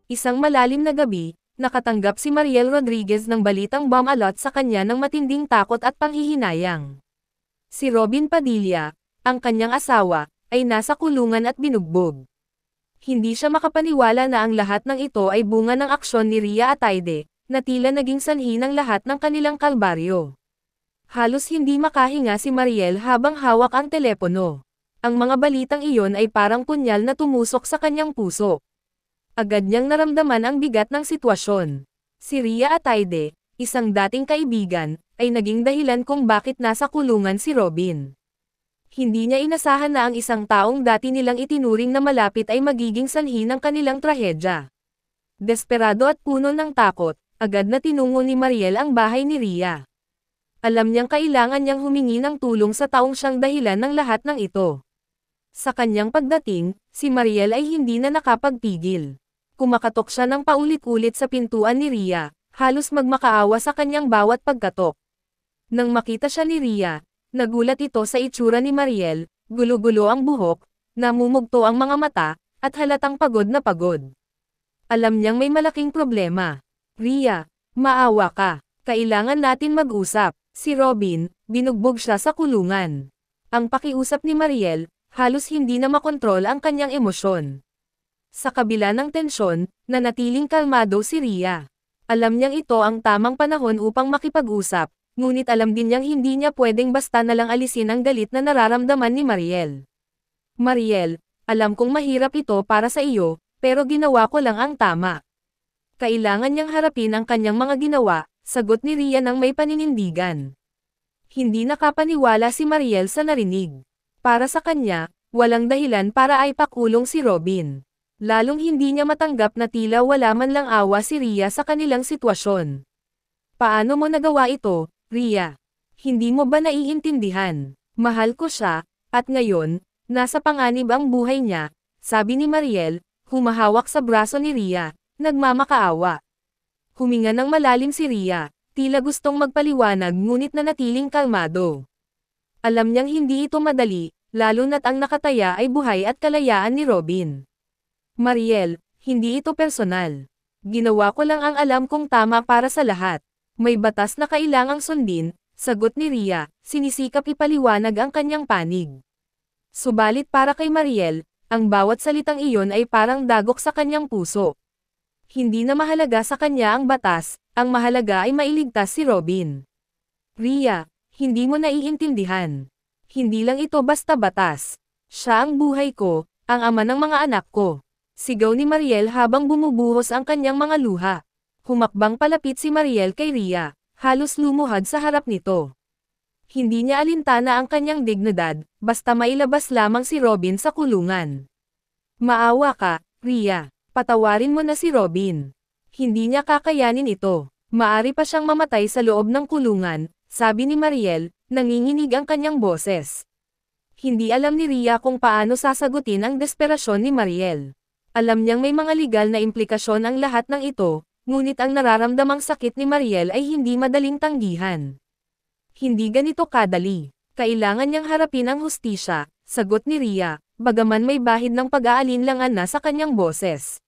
Isang malalim na gabi, nakatanggap si Mariel Rodriguez ng balitang bumalot sa kanya ng matinding takot at panghihinayang. Si Robin Padilla, ang kanyang asawa, ay nasa kulungan at binugbog. Hindi siya makapaniwala na ang lahat ng ito ay bunga ng aksyon ni Rhea Ataide, na tila naging sanhi ng lahat ng kanilang kalbaryo. Halos hindi makahinga si Mariel habang hawak ang telepono. Ang mga balitang iyon ay parang punyal na tumusok sa kanyang puso. Agad niyang naramdaman ang bigat ng sitwasyon. Si Rhea Ataide, isang dating kaibigan, ay naging dahilan kung bakit nasa kulungan si Robin. Hindi niya inasahan na ang isang taong dati nilang itinuring na malapit ay magiging sanhi ng kanilang trahedya. Desperado at puno ng takot, agad na tinungo ni Mariel ang bahay ni Rhea. Alam niyang kailangan niyang humingi ng tulong sa taong siyang dahilan ng lahat ng ito. Sa kanyang pagdating, si Mariel ay hindi na nakapagpigil. Kumakatok siya ng paulit-ulit sa pintuan ni Rhea, halos magmakaawa sa kanyang bawat pagkatok. Nang makita siya ni Rhea, nagulat ito sa itsura ni Mariel, gulo-gulo ang buhok, namumugto ang mga mata, at halatang pagod na pagod. Alam niyang may malaking problema. Rhea, maawa ka. Kailangan natin mag-usap. Si Robin, binugbog siya sa kulungan. Ang pakiusap ni Mariel, halos hindi na makontrol ang kanyang emosyon. Sa kabila ng tensyon, nanatiling kalmado si Rhea. Alam niyang ito ang tamang panahon upang makipag-usap, ngunit alam din niyang hindi niya pwedeng basta nalang alisin ang galit na nararamdaman ni Mariel. Mariel, alam kong mahirap ito para sa iyo, pero ginawa ko lang ang tama. Kailangan niyang harapin ang kanyang mga ginawa, sagot ni Rhea nang may paninindigan. Hindi nakapaniwala si Mariel sa narinig. Para sa kanya, walang dahilan para ay pakulong si Robin. Lalong hindi niya matanggap na tila wala man lang awa si Rhea sa kanilang sitwasyon. Paano mo nagawa ito, Rhea? Hindi mo ba naiintindihan? Mahal ko siya, at ngayon, nasa panganib ang buhay niya, sabi ni Mariel, humahawak sa braso ni Rhea, nagmamakaawa. Huminga ng malalim si Rhea, tila gustong magpaliwanag ngunit nanatiling kalmado. Alam niyang hindi ito madali, lalo na't ang nakataya ay buhay at kalayaan ni Robin. Mariel, hindi ito personal. Ginawa ko lang ang alam kong tama para sa lahat. May batas na kailangang sundin, sagot ni Rhea, sinisikap ipaliwanag ang kanyang panig. Subalit para kay Mariel, ang bawat salitang iyon ay parang dagok sa kanyang puso. Hindi na mahalaga sa kanya ang batas, ang mahalaga ay mailigtas si Robin. Rhea, hindi mo naiintindihan. Hindi lang ito basta batas. Siya ang buhay ko, ang ama ng mga anak ko. Sigaw ni Mariel habang bumubuhos ang kanyang mga luha. Humakbang palapit si Mariel kay Rhea, halos lumuhad sa harap nito. Hindi niya alintana ang kanyang dignidad, basta mailabas lamang si Robin sa kulungan. Maawa ka, Rhea. Patawarin mo na si Robin. Hindi niya kakayanin ito. Maari pa siyang mamatay sa loob ng kulungan, sabi ni Mariel, nanginginig ang kanyang boses. Hindi alam ni Rhea kung paano sasagutin ang desperasyon ni Mariel. Alam niyang may mga legal na implikasyon ang lahat ng ito, ngunit ang nararamdamang sakit ni Mariel ay hindi madaling tanggihan. Hindi ganito kadali. Kailangan niyang harapin ang hustisya, sagot ni Rhea, bagaman may bahid ng pag-aalinlangan na sa kanyang boses.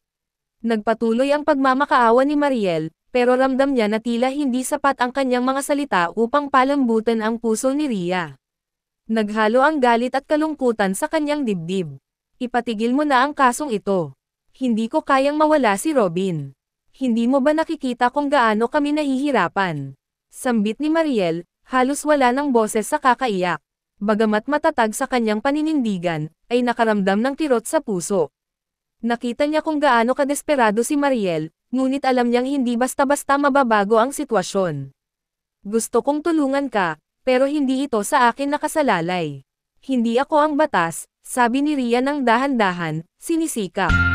Nagpatuloy ang pagmamakaawa ni Mariel, pero ramdam niya na tila hindi sapat ang kanyang mga salita upang palambutan ang puso ni Rhea. Naghalo ang galit at kalungkutan sa kanyang dibdib. Ipatigil mo na ang kasong ito. Hindi ko kayang mawala si Robin. Hindi mo ba nakikita kung gaano kami nahihirapan? Sambit ni Mariel, halos wala ng boses sa kakaiyak. Bagamat matatag sa kanyang paninindigan, ay nakaramdam ng kirot sa puso. Nakita niya kung gaano kadesperado si Mariel, ngunit alam niyang hindi basta-basta mababago ang sitwasyon. Gusto kong tulungan ka, pero hindi ito sa akin nakasalalay. Hindi ako ang batas, sabi ni Rhea ng dahan-dahan, sinisikap.